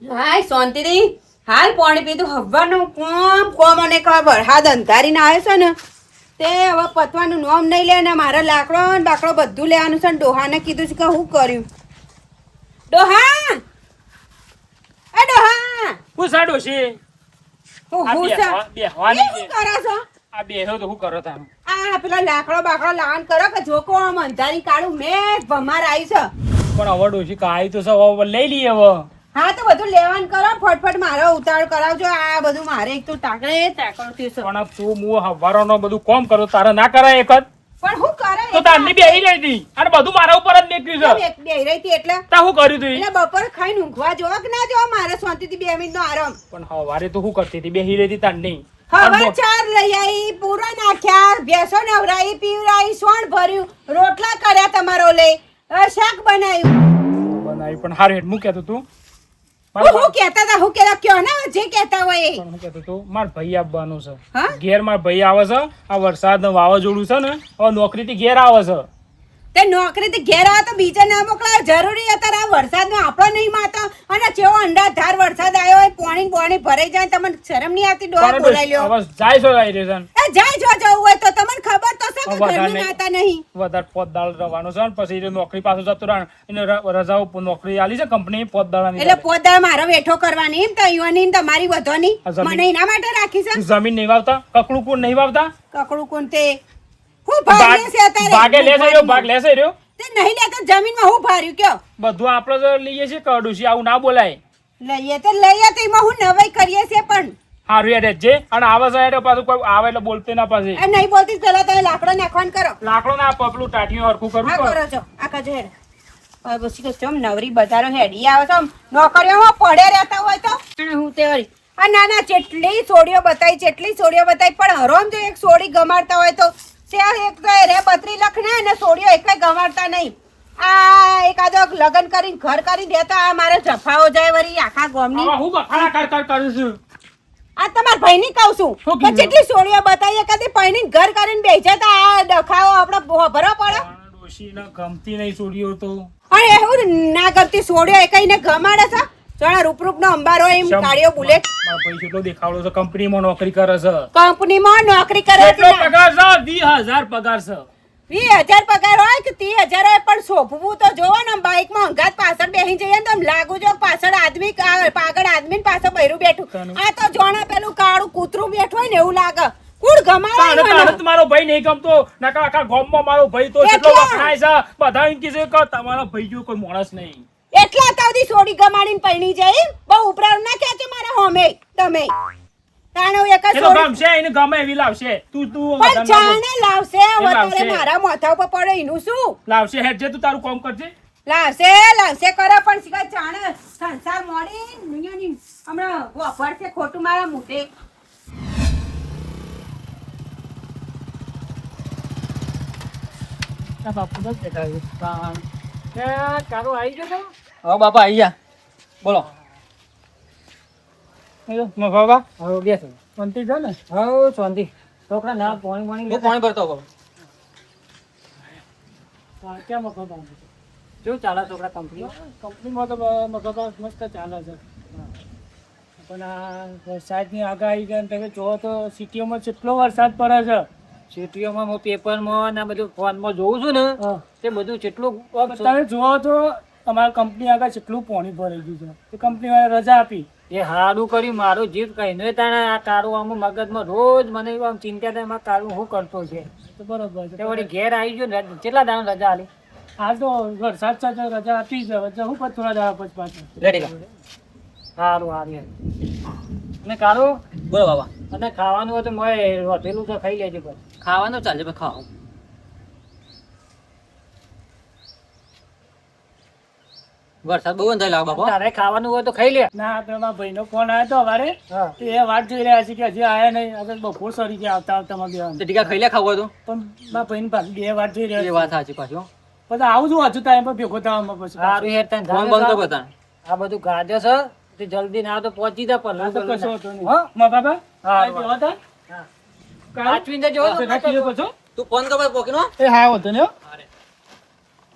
હાય શાંતિથી હાલ પાણી પીધું હવાનું કોમ અને ખબર હાથ અંધારીને આવ્યો છે ને તે હવે પતવાનું નોમ નહીં લે ને મારે લાકડો ને બાકડો બધું લેવાનું છે ને ડોહાને કીધું છે કે હું કર્યું ડોહા એ ડોહા હું સાડો છે હું આ હું બેહવાની શું કરો છો આ બેહો તો હું કરો તારું આ પેલા લાકડો બાકડો લાવન કરો કે જોકો આમ અંધારી કાઢું મેં ભમાર આવી છે પણ હવે ડોશી કાઈ તો છે હવે લઈ લઈએ હવે હા તો બધું લેવાનું કરો ફટફટ મારો ઉતાવળ કરાવજો આ બધું મારે એક તો તાકડે તાકડતી છે પણ તું હું હવારોનો બધું કોમ કરો તારે ના કરાય એક જ પણ હું કરે તો તારની બેહી રહી હતી અને બધું મારા ઉપર જ નીકળ્યું છે બે રહી હતી એટલે તા હું કર્યું તું એટલે બપોર ખાઈને ઊંઘવા જોવા કે ના જોવા મારે શાંતિથી 2 મિનિટનો આરામ પણ હવારે તો હું કરતી હતી બેહી રહી હતી તાર નહીં હવે ચાર લઈ આવી પૂરો નાખ્યા ભેંસો નવરાઈ પીવરાઈ સોણ ભર્યું રોટલા કર્યા તમારો લઈ શાક બનાવ્યું બનાવી પણ હાર હેડ મૂક્યા તો તું હું કહેતા હતા હું કહેતા કયો ને જે કહેતા હોય એ. પણ હું કહેતો તું માર ભાઈ આવવાનું છે હા ઘેર માર ભાઈ આવે છે આ વરસાદ વાવાઝોડું છે ને હવે નોકરીથી ઘેર આવે છે તે નોકરીથી ઘેર આવે તો બીજા ના મોકલાય જરૂરી અત્યારે આ વરસાદમાં આપણો નહીં માતો અને જેવો અંડાધાર વરસાદ આવ્યો હોય પોણી ભરાઈ જાય તમને શરમ નહીં આવતી ડોહા બોલાઈ લ્યો હવે જાય છો આવી રહ્યો છે એ જાય જો જવું હોય તો તમને ખબર તો છે કે ઘરની માતા નહીં વધારે પોતદાળ રહેવાનું છે ને પછી એ નોકરી પાછું જતું રહે એને રજાઓ નોકરી આલી છે કંપની પોતદાળાની એટલે પોતા મારો વેઠો કરવાની એમ તો યુવાની તમારી વધોની મને એના માટે રાખી છે જમીન નહીં વાવતા કકડું કોણ નહીં વાવતા કકડું કોણ તે હું ભાગ્ય છે અત્યારે ભાગે લેશે રહ્યો ભાગ લેશે રહ્યો તે નહીં લેતો જમીનમાં હું ભાર્યું કયો બધું આપણે જ લઈએ છીએ કડું આવું ના બોલાય લઈએ તો એમાં હું નવાઈ કરીએ છે પણ હારું યાર જે અને આવે છે એટલે પાછું કોઈ આવે એટલે બોલતે ના પાછી એ નહીં બોલતી પેલા તમે લાકડો નાખવાનું કરો લાકડો ના પપલું ટાટીઓ હરખું કરવું હા પડે. કરો છો આખા જો હેડ હવે પછી કે ચમ નવરી બધારો હેડી આવે છો નોકરીઓમાં પડે રહેતા હોય તો અને હું તે વળી આ નાના જેટલી સોડીઓ બતાવી પણ હરોમ જો એક સોડી ગમાડતા હોય તો ત્યાં એક તો રે 32 લાખ ને અને સોડીઓ એકય ગમાડતા નહીં આ એકાદો લગન કરીને ઘર કરીને રહેતા આ મારે જફાઓ જાય વળી આખા ગામની હવે હું બખાડા કર કરું છું આ તમાર ભાઈની કહું છું શું પણ કીધું? જેટલી સોડીઓ બતાવી કદી પૈણી ઘર કરીને બેસી જતા આ ડખાઓ આપણે ભરો પડે ડોશીને ગમતી નહીં છોડ્યો તો અને એવું ના ગમતી સોડ્યો એ કઈને ગમાડે છે જણા રૂપ નો અંબારો એમ કાઢ્યો બુલેટ મારો ભાઈ કેટલો દેખાડો છે કંપનીમાં નોકરી કરે છે કંપનીમાં નોકરી કરે કેટલો પગાર છે 20,000 પગાર છે 20,000 પગાર હોય કે 30,000 હોય પણ શોભવું તો જોવો ને બાઈકમાં અંગાત પાછળ બેસી જઈએ ને તો આમ લાગુ જો પાછળ આદમી પાગળ આદમી ને પાછળ બૈરું બેઠું આ તો જોણા પેલું કાળું કૂતરું બેઠું હોય ને એવું લાગે કુડ ગમાડે તારે મારો ભાઈ નહીં ગમતો નકા આખા ગામમાં મારો ભાઈ તો કેટલો એટલા. વખણાય છે બધા એમ કહે છે કે તમારો ભાઈ જેવો કોઈ માણસ નહીં એટલા તાવથી સોડી ગમાડીને પૈણી જાય બહુ ઉપરાળ ના કહેજો મારા હોમે તમે તાણો એક જ એ તો સોડી ગમશે એને ગમે એવી લાવશે તું પણ જાણે લાવશે હવે લાવશે. તારે મારા માથા ઉપર પડે એનું શું લાવશે હેડ જે તું તારું કામ કરજે લાવશે કરે પણ શીખા જાણે સંસાર મોડી દુનિયાની હમણાં વફર છે ખોટું મારા મુઢે હા બાપા આઈ જા બોલો બાબા હવે બેસો શાંતિ છે ને હા શાંતિ છોકરા ના પાણી હું પાણી ભરતો કહું કેમ મગા કેવું ચાલે છોકરા કંપની કંપનીમાં તો મગા મસ્ત ચાલે છે પણ આ વરસાદની આગાહી કે તમે જોવો તો સિટીઓમાં કેટલો વરસાદ પડે છે સિટીઓમાં હું પેપરમાં ને બધું ફોનમાં જોઉં છું ને હા. તે બધું કેટલું તમે જુઓ તો અમારા કંપની આગળ કેટલું પાણી ભરાઈ ગયું છે તે કંપની વાળા રજા આપી એ સારું કર્યું મારું જીત કઈ નહીં તાણે આ કારું આમ મગજમાં રોજ મને એવું આમ ચિંતા થાય મારે કારું શું કરતો છે તો બરોબર તે છે વળી ઘેર આવી ગયો ને કેટલા દાણ રજા આલી હાલ તો વરસાદ સાથે રજા આપી છે વચ્ચે હું પણ થોડા દાડા પછી પાછું રેડી સારું સારું અને કારું બોલો બાબા અને ખાવાનું હોય તો મેં વધેલું તો ખાઈ લેજે બસ ખાવાનું ચાલશે ભાઈ ખાઓ વરસાદ બહુ અંધાર લાગે બાપા તારે ખાવાનું હોય તો ખાઈ લે ના તો મારા ભાઈનો ફોન આવ્યો તો અમારે હા તો એ વાત જોઈ રહ્યા છે કે હજી આયા નહીં આગળ બપોર સરી ગયા આવતા માં બે તો ટીકા ખાઈ લે ખાવું હોય પણ મારા ભાઈને પાછી બે વાત જોઈ તો એ રહ્યા વાત સાચી પાછી હો. છે પછી આવું છું હજુ ટાઈમ પર ભેગો થવામાં પછી સારું હેર તને ફોન બંધ તો બતા આ બધું ગાજો છે તે જલ્દી ના તો પહોંચી જા આ તો કશો પણ હતો નહીં માં બાબા હા, આ જોવા તા હા. કાલ? આચવીને જજો, આ તો રાખી લો પાછો. તું ફોન કર પોકીનો એ હા હતો ને હો.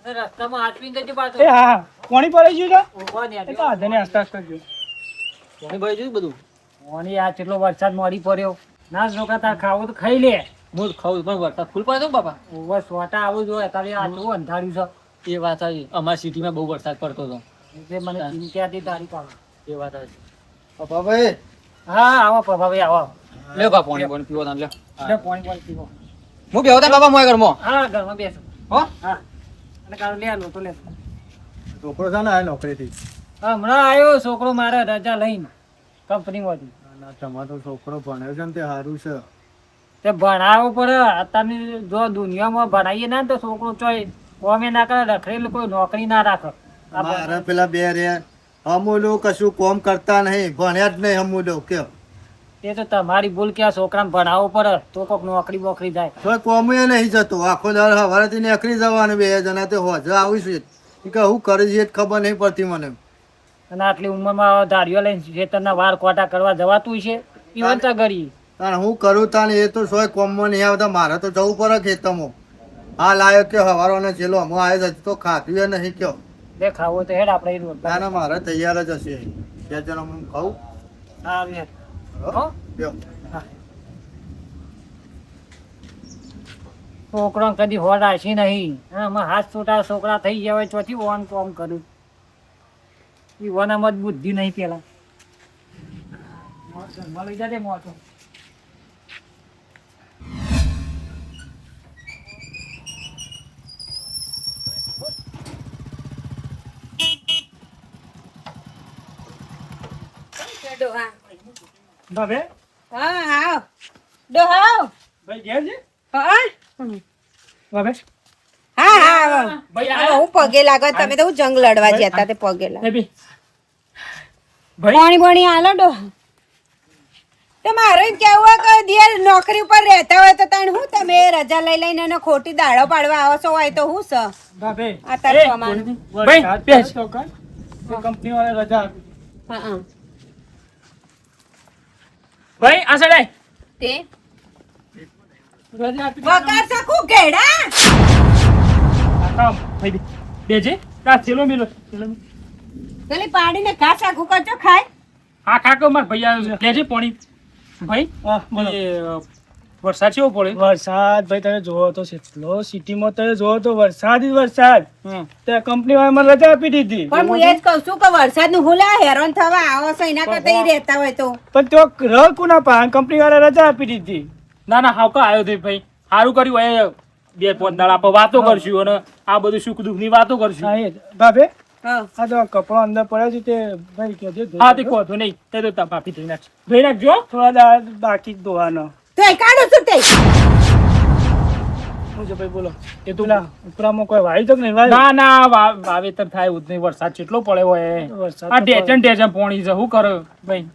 રસ્તામાં આચવીને જજો પાછો એ હા હા કોણી પડી ગયું છે ઊભો ને એ તો આધે ને આસ્તે આસ્તે કરજો પાણી ભરી જોયું બધું ઓની આ કેટલો વરસાદ મોડી પડ્યો ના છોકરા તાર ખાવું તો ખાઈ લે હું ખાવું પણ વરસાદ ફૂલ પડે છે બાપા ઓવર સોટા આવું જોઈએ અત્યારે આ કેવું અંધાર્યું છે એ વાત આવી અમારી સિટીમાં બહુ વરસાદ પડતો હતો એટલે મને ચિંતા હતી તારી પાસે એ વાત આવી પપ્પાભાઈ હા આવો પ્રભાભાઈ આવો લે બા પાણી પાણી પીવો તાન લે લે પાણી પીવો હું બેહો તા બાપા મોય ઘરમાં હા ઘરમાં બેસો હો હા અને કાલે લે લો તો લે છોકરો છે ને આ નોકરીથી હમણાં આવ્યો છોકરો મારે રજા લઈને કંપનીમાંથી ના તમારો છોકરો ભણ્યો છે ને તે સારું છે તે ભણાવવું પડે અત્યારની જો દુનિયામાં ભણાવીએ ના તો છોકરો ચોય કોમે ના કરે રખડેલું કોઈ નોકરી ના રાખે મારા પેલા બે રહ્યા અમૂલો કશું કોમ કરતા નહીં ભણ્યા જ નહીં અમૂલો કે એ તો તમારી ભૂલ કે આ છોકરાને ભણાવવું પડે તો કોઈક નોકરી બોકરી જાય કોઈ કોમે નહીં જતો આખો દર સવારેથી નીકળી જવાનું બે જણા તે હોજે આવીશું કે હું કરી છે ખબર નહીં પડતી મને અને આટલી ઉંમરમાં ધારીઓ લઈને ખેતરના વાર કોટા કરવા જવાતું છે ઈવન તો ગરી કારણ હું કરું તાને એ તો સોય કોમમાં નહીં આવતા મારે તો જવું પડે ખેતરમાં હા લાયો કે હવારોને છેલ્લો અમો આવ્યો છે તો ખાધું એ નહીં કયો દે ખાવો તો હેડ આપણે ઈ રોડ ના ના મારે તૈયાર જ હશે બે જણા હું ખાઉં હા હેડ હો? લ્યો. છોકરો કદી હોડ આશી નહીં આમાં હાથ છોટા છોકરા થઈ ગયા હોય ચોથી ઓન કોમ કર્યું ઈ ઓનામાં જ બુદ્ધિ નહીં પેલા લઈ જાજે મોટો ડોહા ભાભે હા આવ ડોહા ભાઈ ઘેર છે હા ભાભે હા હા ભાઈ આવો. હું પગે લાગો તમે તો હું જંગ લડવા જતા તે પગે લાગ એ બી ભાઈ પાણી પાણી હાલો ડોહા તો મારે એમ કેવું હોય કે દિયર નોકરી ઉપર રહેતા હોય તો તને હું તમે રજા લઈ લઈને એને ખોટી દાડો પાડવા આવો છો હોય તો હું છે ભાભે આ તાર પ્રમાણે. ભાઈ બેસ તો કંપની વાળા રજા આપી. હા હા ભાઈ આ સાઈડ આય. તે રજા આપી વગાર શકું ઘેડા ભાઈ બેજે તા થેલો મેલો ગલી પાડીને ઘાસ આખું કરજો ખાય આ કાકો માર ભાઈ આવ્યો છે લેજે પાણી ભાઈ બોલો વરસાદ કેવો પડે વરસાદ ભાઈ તમે જોવો તો કેટલો સિટીમાં તમે જોવો તો વરસાદ જ વરસાદ તે કંપની વાળામાં રજા આપી દીધી પણ હું એ જ કહું છું કે વરસાદનું હું લા હેરાન થવા આવો છો એના કરતા ઈ રહેતા હોય તો પણ તો રહ કુના પા કંપની વાળા રજા આપી દીધી ના ના હાવકા આવ્યો તે ભાઈ સારું કર્યું એ બે પાંચ દાડા આપણે વાતો કરશું અને આ બધું સુખ દુઃખ ની વાતો કરશું હા એ જ. ભાભે હા આ તો કપડો અંદર પડ્યો છે તે ભાઈ કહેજો હા તે કહો તો નહીં તે તો બાપી ધોઈ નાખશે ધોઈ નાખજો થોડા દાડા બાકી જ ધોવાનો તો એ કાઢો છું તે શું છે ભાઈ બોલો એ તો પેલા ઉપરામાં કોઈ વાયુ તો નહીં વાયુ ના ના વાવેતર થાય એવું જ નહીં વરસાદ કેટલો પડે હોય વરસાદ આ તો ઢેચણ ઢેચણ પોણી છે શું કરે ભાઈ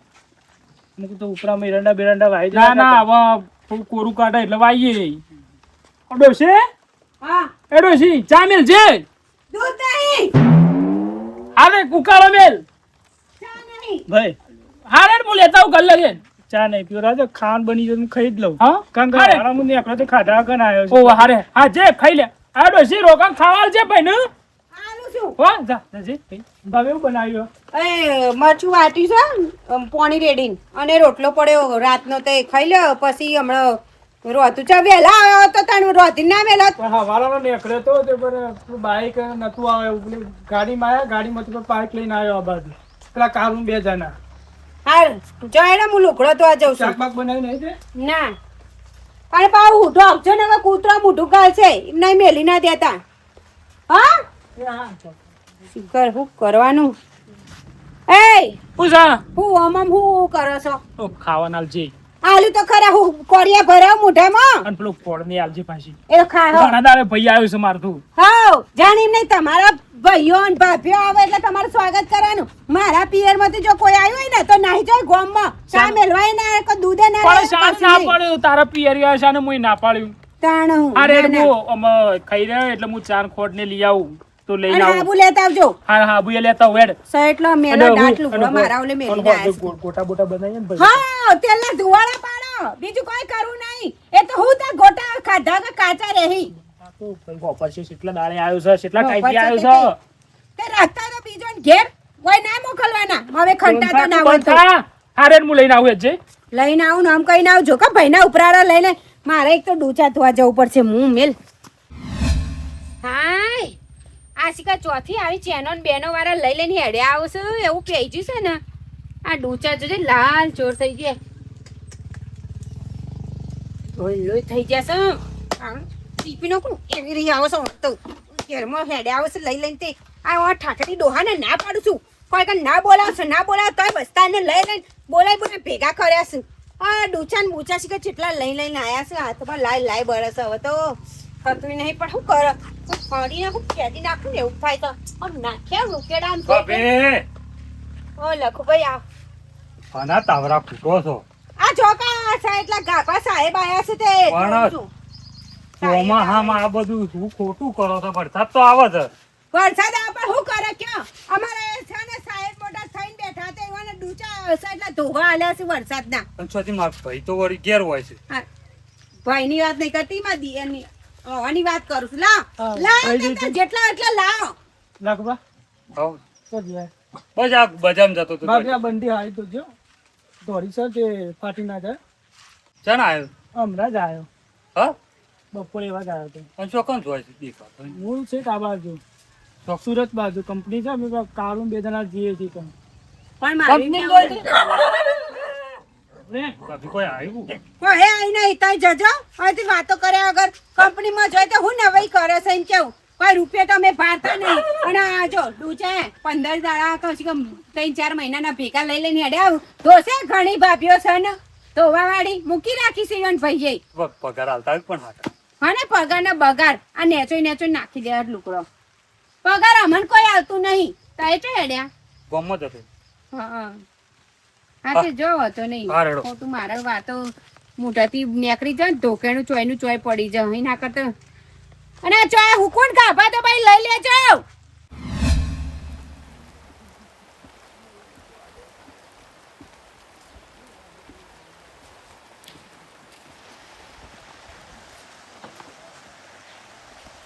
મૂકું તો ઉપરામાં એરંડા બેરંડા વાઈ ના જાય ના હવે થોડું કોરું કાઢે એટલે વાઈએ ડોશે હા એ ડોશી ચા મેલ છે દૂધ નહીં હારે કુકાળો મેલ ચા નહીં ભાઈ હારે હું લેતા આવું કર લેજે ચા નહીં પીવો રાજો ખાવાનું બની જાય તો હું ખાઈ જ લઉં હા કારણ કે હારે. આરામ નીકળો તો ખાધા વગર આવ્યો ઓ છે હારે હા જે ખાઈ લે આ ડોશી રોકાણ ખાવા છે ભાઈ ને આનું શું હો જા જી ભાવે એવું બનાવ્યું એ મરચું વાટ્યું છે પાણી રેડીને અને રોટલો પડ્યો રાતનો તો એ ખાઈ લ્યો પછી હમણાં રોતું છે વહેલા આવ્યો તો તને રોતી ના વહેલા પણ હવારાનો નીકળ્યો તો તે પર બાઈક નતું આવે પેલી ગાડીમાં આવ્યા ગાડીમાંથી પણ બાઈક લઈને આવ્યો આ બાજુ પેલા કારું બે જણા હાર જઈને હું લુકડો તો આ જઉં છું શાક બાક બનાવી નહીં તે ના પણ પાછું ઉઠો આપજો ને હવે કૂતરો મોઢું ગાળશે એમ નહીં મેલી ના દેતા હા શીખર શું કરવાનું એ પૂછા હું આમ હું કરો છો ઓ ખાવાના આલજે આલુ તો ખરા હું કોરિયા ભરાવ મોઢામાં અને પેલું ફોડ ની આલજે પાછી એ તો ખા હો ઘણા દાડે ભાઈ આવ્યું છે મારતું હાવ જાણી નહીં તમારા ભાઈઓ અને ભાભીઓ આવે એટલે તમારું સ્વાગત કરવાનું મારા પિયર માંથી જો કોઈ આવ્યું હોય ને તો નાહી જાય ગોમમાં ચા મેલવાય ના આવે, કોઈ દૂધે ના પણ રહે, શાન કશું ના નહીં. પડ્યું તારા પિયરિયા શાને મુય ના પાડ્યું તાણું. અરે ના, ના. હું ખાઈ રહ્યો એટલે હું ચાર ખોટ ને લઈ આવું તો લઈ અને આવું આબુ લેતા આવજો હા હા બુએ લેતા હું હેડ સહેટલો મેલો દાંત લુગડો મારા ઓલે મેલી ના આવે. ગોટા બોટા બનાવીએ ને ભાઈ હા તેલના ધુવાળા પાડો બીજું કોઈ કરવું નહીં એ તો હું તા ગોટા ખાધા કે કાચા રહી આ તો ભાઈ ગોપર છે કેટલા દાડે આવ્યો છે કેટલા ગોપર ટાઈપી છે આવ્યો તે રાખતા તો બીજો ને ઘેર કોઈ ના મોકલવાના હવે ખંટા તો ના હોય તો હારે હું લઈને આવું જ લઈને આવું નામ કહીને આવજો કે ભાઈના ઉપરાળા લઈને મારે એક તો ડૂચા ધોવા જવું પડશે હું મેલ હાય આ શિકા ચોથી આવી ચેનો ને બેનો વાળા લઈ લઈને હેડ્યા આવશે એવું પેજ્યું છે ને આ ડૂચા જોજે લાલ ચોર થઈ ગયા લોહી થઈ જશે ટીપી નાખું એવી રહી આવો છો તો ઘેરમાં હેડ્યા આવશે લઈ લઈને તે આ ઠાકડી ડોહાને ના પાડું છું કોઈ કઈ ના બોલાવશો ના બોલાવ તોય બસ્તાને લઈ લઈને બોલાય ભેગા કર્યા છે આ ડૂચા ને બૂચા શીખે કેટલા લઈને આવ્યા છે હાથમાં લાય બળસ હવે તો થતું નહીં પણ શું કરે ફરી નાખું ખેડી નાખું ને એવું થાય તો આમ નાખ્યા રૂકેડા ઓ લખો ભાઈ આ આના તાવરા ફૂટો છો આ ચોકા છે એટલા ગાપા સાહેબ આયા છે તે ચોમાહામાં આ બધું શું ખોટું કરો છો વરસાદ તો આવે છે વરસાદ આવે પણ શું કરે ક્યાં અમારે છે ને સાહેબ મોટા થઈને બેઠા તે એવાને ડૂચા હશે એટલે ધોવા આલ્યા છે વરસાદના પણ છોથી મારો ભાઈ તો વળી ઘેર હોય છે ભાઈની વાત નહીં કરતી માં દિયરની આની વાત કરું છું લા જેટલા એટલા લાવ લાખબા હવ તો જાય બસ આ બજારમાં જતો તો બાકી આ બંડી હારી તો જો દોડી સર તે ફાટી ના જાય ચાણ આવ્યો હમણાં જ આવ્યો હા બપોરે એવા જ આવ્યો હતો પણ ચોકન જોઈ છે દેખાતો હું છે આ બાજુ સુરત બાજુ કંપની છે અમે કાળું બે જણા જઈએ છીએ પણ કંપની મારી ભાભી કોઈ આવ્યું હે આઈ નહીં તઈ જજો હવેથી વાતો કર્યા વગર કંપનીમાં જોઈ તો હું નવાઈ કરે છે એમ કેવું કોઈ રૂપિયા તો અમે ભારતા નહીં અને આ જો ડૂચે 15 દાડા કશી કમ 3-4 મહિનાના ભેગા લઈ લઈને હેડે આવું ધોશે ઘણી ભાભીઓ છે ને ધોવા વાળી મૂકી રાખી છે ઈવન ભાઈએ પગાર હાલતા પણ હાટા હા ને પગાર ને બગાર આ નેચોઈ નાખી દે લુકડો પગાર અમન કોઈ આવતું નહીં તય તો હેડ્યા ગમત હતો હા તે જો હતો નહીં ખોટું મારા વાતો મોટાથી નીકળી જાય ઢોકેનું ચોયનું ચોય પડી જાય અહીં ના કરતો અને આ ચોય હુકુન ગાભા તો ભાઈ લઈ લેજો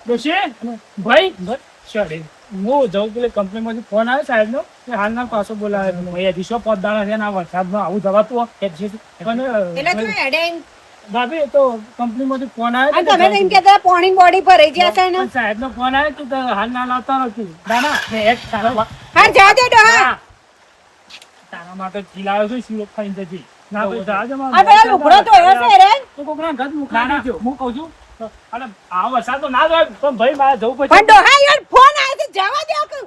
ડોશી ભાઈ ચડે હું જઉં પેલે કંપનીમાંથી ફોન આવ્યો સાહેબનો કે હાલના પાછો બોલાવે અહીંયાથી 105 દાડા છે ને આ વરસાદમાં આવું જવાતું પણ એટલે તું હેડે ભાભી તો કંપનીમાંથી ફોન અને આવ્યો તમે એમ કહેતા પોણી બોડી ભરાઈ ગયા છે ને સાહેબનો ફોન આવ્યો કે હાલ ના લાવતા નથી દાદા એક તારા હા જા દે ડોહા તારા માટે ખીલાવ્યો છું શીરો ખાઈને જજી ના તો જાજે આ પેલા લુગડો ધોયો છે રે તો કોકના ઘર મુખા દીજો હું કહું છું અરે આ વરસાદ તો ના જાય પણ ભાઈ મારે જવું પણ પછી ડોહા યાર ફોન આવ્યો છે જવા દે કે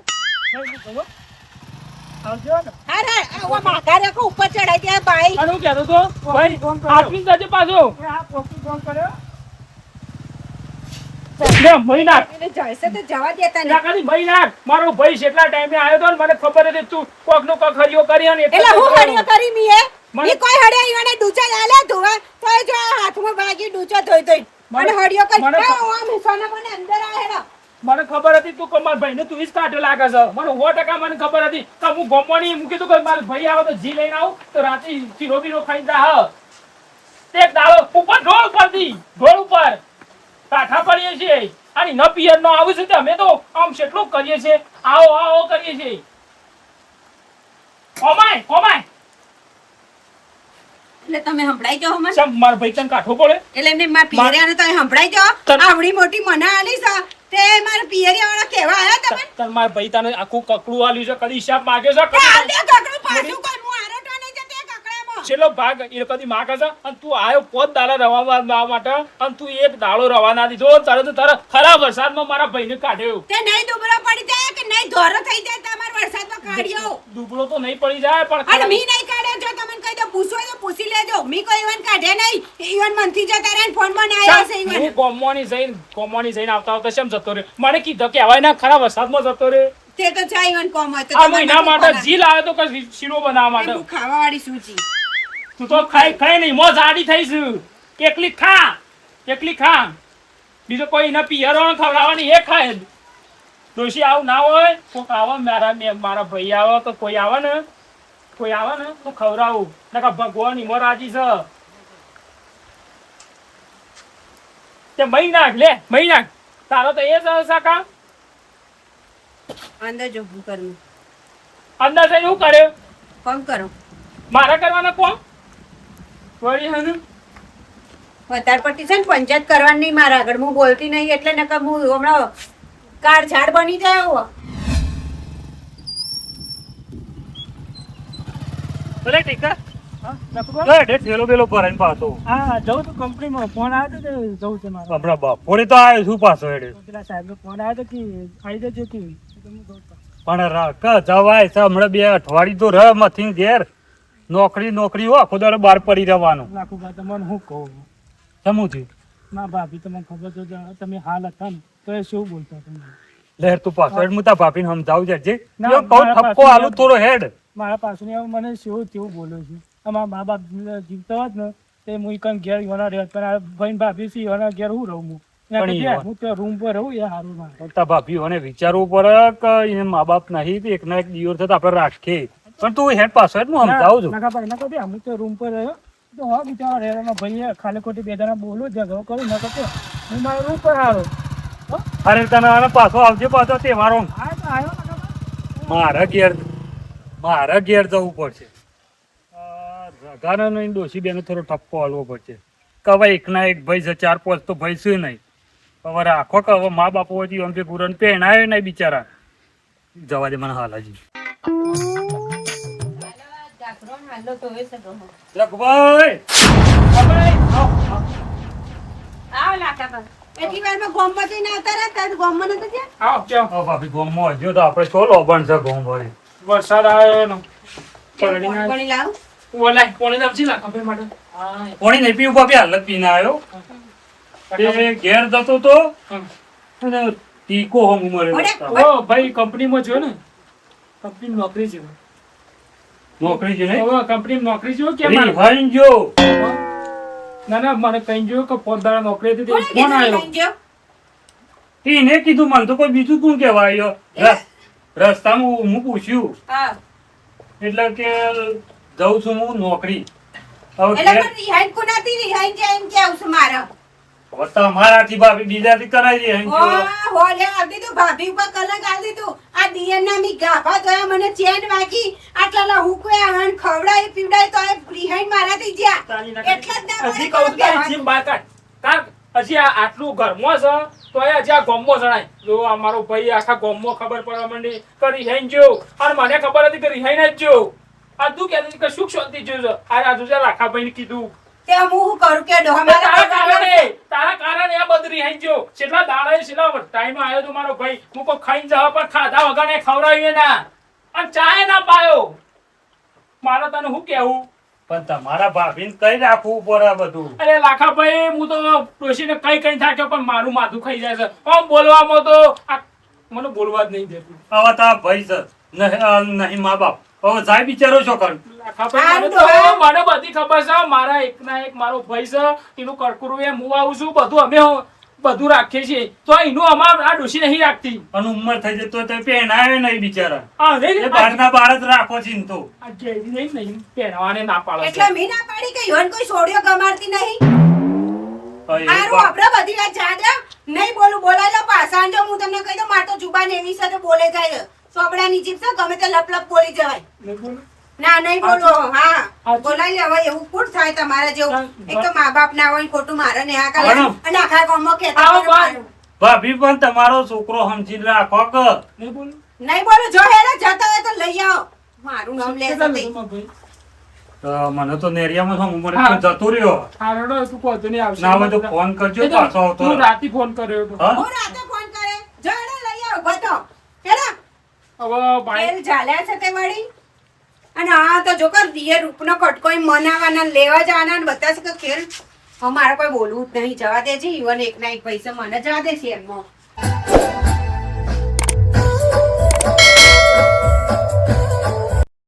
આવજો ને અરે આ માગારે કો ઉપર ચડાઈ દે ભાઈ અને હું કહેતો તો ભાઈ આપી જજે પાછો આ પોસ્ટ ફોન કર્યો લે મહિના એને જઈશે તો જવા દેતા ના નહીં ખાલી મહિના મારો ભાઈ કેટલા ટાઈમે આવ્યો તો ને મને ખબર હતી તું કોકનો કોક હરિયો કરી અને એટલે હું હડિયો કરી મીએ ઈ કોઈ હડિયા ઈવાને ડૂચા આલે ધોવા તો જો હાથમાં વાગી ડૂચા ધોઈ મને હડિયો કરી મને આમ સોના મને અંદર આહેલો મને ખબર હતી તું કમાર ભાઈને તું ઈસ કાઢે લાગે છે મને 100% મને ખબર હતી કે હું ગમવાની મૂકી તો કોઈ મારો ભાઈ આવે તો જી લઈને આવું તો રાતે ચીરો બીરો ખાઈ જા હ તે દાડો ઉપર ઢોળ ઉપરથી ઢોળ ઉપર કાઠા પડીએ છીએ અને ન પિયર નો આવું છે અમે તો આમ કેટલું કરીએ છીએ આવો કરીએ છીએ ઓમાય એટલે તમે સંભળાઈ જાઓ મને સમ માર ભાઈ તને કાઠો પડે એટલે એમને માર પિયરિયાને તો સંભળાઈ જાઓ આવડી મોટી મને આલી છે તે મારા પિયરિયા વાળા કેવા આયા તમે તન માર ભાઈ તને આખું કકડું આલ્યું છે કદી હિસાબ માંગે છે તે આલ દે કકડું પાછું કોઈ હું આરોટો નહીં જતે કકડામાં છેલ્લો ભાગ એ કદી માગે છે અને તું આયો 5 દાડા રવા માટે અને તું એક દાડો રવા ના દીધો તરત તારા ખરાબ વરસાદમાં મારા ભાઈને કાઢ્યો તે નહીં દુબળો પડી જાય કે નહીં ધોરો થઈ જાય તમાર વરસાદમાં કાઢ્યો દુબળો તો નહીં પડી જાય પણ અને મી નહીં કાઢે જો તમને કહી દો પૂછો તો પૂછી લેજો મી કોઈ ઈવન કાઢે નહીં ઈવન મનથી જતા રે ફોન માં ના આવ્યા છે ઈવન હું ગોમવાની જઈને આવતા શેમ જતો રે મને કીધું કે હવાય ના ખરાબ વરસાદમાં જતો રે તે તો ચા ઈવન કોમ હતો આ મહિના માટે જીલ આવ્યો તો કે શીરો બનાવવા માટે હું ખાવા વાળી સૂચી તું તો ખાઈ નહીં મોજ આડી થઈશું એકલી ખા બીજો કોઈ એના પિયરો ખવડાવવાની એ ખાય ડોશી આવું ના હોય કોક આવે મારા ભાઈ આવે તો કોઈ આવે ને તો ખવડાવું નકા ભગવાન ઈમો રાજી છે તે મહિના તારો તો એ જ સાકા અંદર જો હું કરું અંદર જઈને શું કર્યો કોમ કરો મારા કરવાના કોમ વળી હે ને વધારે પડતી છે ને પંચાયત કરવાની નહીં મારા આગળ હું બોલતી નહીં એટલે નકર હું હમણાં કાળ ઝાડ બની જાય આવો ભલે ટીકા હા નકુબા થેલો બેલો ભરાઈને પાછો હા જવું તો કંપનીમાં ફોન આવ્યો તો જવું છે મારે આપણા બાપોને તો આવ્યો શું પાછો હેડે પેલા સાહેબનો ફોન આવ્યો તો કે આવી જજો કે તો હું જઉં છું. પણ રાકા જવાય છે હમણાં 2 અઠવાડિયું તો રહ મથી ઘેર નોકરી હો આખો દાડો બહાર પડી રહેવાનું લાખુબા તમને હું કહું સમું થયું ના ભાભી તમને ખબર તો છે, તમે હાલ હતા ને તો એ શું બોલતા તમે લહેર તું પાછો હેડ હું તાર ભાભીને સમજાવું છે ના, કહું મારા ઠપકો પાસે આલું થોડો હેડ મારા પાછું હવે મને શું તેવું બોલ્યો છે અમારા મા બાપ જીવતા હોત ને તે હું કઈ ઘેર યોના રહેત પણ આ ભાઈ ભાભી છે યોના ઘેર હું રહું હું એના પણ કરતા ઈ હું ત્યાં રૂમ પર રહું એ સારું મારે તાર ભાભીઓને વિચારવું પડે કે એને મા બાપ નહીં તો એકના એક દિવસ થતા આપણે રાખીએ પણ તું હેડ પાછો હેડ હું સમજાવું છું ના ભાઈ ના કહો હું તો રૂમ પર રહ્યો તો હા બિચારા રહેવામાં ભાઈ ખાલી ખોટી બે જણા બોલો ઝઘડો કરું ના કહો હું મારા રૂમ પર આવ્યો અરે તને આને પાછો આવજે પાછો તહેવારો હા તો આવ્યો ને કાકા. મારા ઘેર જવું પડશે રગાનો નહીં ડોશી બેનો થોડો ઠપકો હાલવો પડશે કે હવે એકના એક ભાઈ છે 4-5 તો ભાઈ છે નહીં હવે રાખો કે હવે મા બાપો હતી આમ કે ગુરન પહેણાયો નહીં બિચારા જવા દે મને હાલાજી હાલો તો એ સગો લખભાઈ આવ લાકા એટલી વારમાં ગોમમાંથી ના આવતા રહ્યા તાર ગોમમાં નતો ગયા આવો કેમ ઓ ભાભી ગોમમાં હજુ તો આપણે છો લોબણ છે ગોમ ભાઈ વરસાદ આવ્યો ને પલળી ના કોણી લાવ ઓલાય કોને દમસી લાખ ભાઈ માટે પાણી નહીં પીવું ભાભી હાલત પીને આવ્યો તે ઘેર જતો તો અને ટીકો હમ ઉમરે રસ્તામાં. ઓ ભાઈ કંપનીમાં જો ને કંપની નોકરી છે નોકરી છે નહીં હવે કંપની નોકરી છે કે મારે રીહાઈન જો ના ના મને કઈ જોયું કે પોતદાર નોકરી હતી તે કોણે ફોન આવ્યો કીધું ગયો? એને કીધું મને તો કોઈ બીજું કોણ કહેવાય રસ્તામાં હું પૂછ્યું હા એટલે કે જઉં છું હું નોકરી હવે એટલે ઘેર- પણ રિહાઈન કોનાથી રિહાઈન છે એમ કે આવશે મારા હવે તમારાથી ભાભી બીજાથી કરાવી રીહાઈન જો. હો લે આવતી તો ભાભી ઉપર કલંક આલતી તું આ દિયર ના મી ગાભા જોયા મને ચેન વાગી આટલા હુકવે આણ ખવડાય પીવડાય તો આ રિહાઈન મારાથી જ્યા એટલા જ ના હજી મને કહું છું તારી જીભ બહાર કાઢ. કાઢ. હજી આ આટલું ઘરમાં છે તો એ હજી આ ગોમમાં જણાય જો આ મારો ભાઈ આખા ગોમમાં ખબર પડવા માંડી કે રિહાઈન જો અને મને ખબર હતી કે રિહાઈન જ જો આ તું કહેતી હતી કે સુખ શાંતિ જોજો આ રાજુ રાખાભાઈને કીધું તે હું શું કરું કે ડોહા તારા મારા કારણે આ બધું રિહાઈ ગયો છેલ્લા દાડા છેલ્લા ટાઈમ આવ્યો તો મારો ભાઈ હું કોઈ ખાઈને જવા પણ ખાધા વગર ને ખવડાવ્યું ના અને ચાય ના પાયો મારે તને શું કેવું પણ તમારા ભાભીને કઈ રાખવું પડે બધું અરે લાખાભાઈ હું તો ડોશીને કઈ કઈ થાક્યો પણ મારું માથું ખાઈ જાય છે આમ બોલવામાં તો આ મને બોલવા જ નહીં દેતું હવે તો આ ભાઈ છે નહીં મા બાપ હવે જાય બિચારો છો કર લાખાભાઈ મને તો મને બધી ખબર છે મારા એકના એક મારો ભાઈ છે એનું કરકુરું એ હું આવું છું બધું અમે બધું રાખીએ છીએ તો એનું અમાર આ ડોશી નહીં રાખતી અને ઉંમર થઈ જતો તો પહેણાયો નહીં બિચારા આ નહીં એ બહારના બહાર જ રાખો ચિંતો આ જેવી નહીં પહેરવાને ના પાડે છે. એટલે મી ના પાડી કે યોન કોઈ છોડ્યો ગમાડતી નહીં હવે એ હારું આપણે બધી વાત જાડે નહીં બોલું બોલાય લો પાછા જો હું તમને કહી દઉં માર તો જુબાન એવી સાથે બોલે જાય સોબડાની જીભ છે ગમે તે લપ લપ બોલી જવાય નહીં બોલું? ના નહીં બોલો હા આજ- બોલાઈ લે હવે એવું કુટ થાય તમારા જેવું એક તો મા બાપ ના હોય ને ખોટું મારે ને આ કરે બરાબર. અને આખા ગામમાં કહેતા આવો કરે બાર. મારું. ભાભી પણ તમારો છોકરો સમજીને રાખો કે નહીં બોલું? નહીં બોલું જો હેડે જતા હોય તો લઈ આવો મારું નામ લે કેટલા છે લોકોમાં ભાઈ? મને તો નેરિયામાં શું ઉંમર હા. જતો રહ્યો હા, રડો, તું કહો તો નહીં આવશે. ના હોય તો ફોન કરજો એ તો પાછો આવતો તું રહે. રાતે ફોન કર્યો હતો. હા? હું રાતે ફોન કરે જો હેડે લઈ આવો બધો હેડે હવે ભાઈ તેલ ઝાલ્યા છે તે વળી અને હા તો જો કર દિયે રૂપનો કટકો મનાવાના ને લેવા જવાના ને બધા છે કે ખેલ હવે મારે કોઈ બોલવું જ નહીં જવા દેજે ઈવન એક ના એક પૈસા મને જવા દે શેરમાં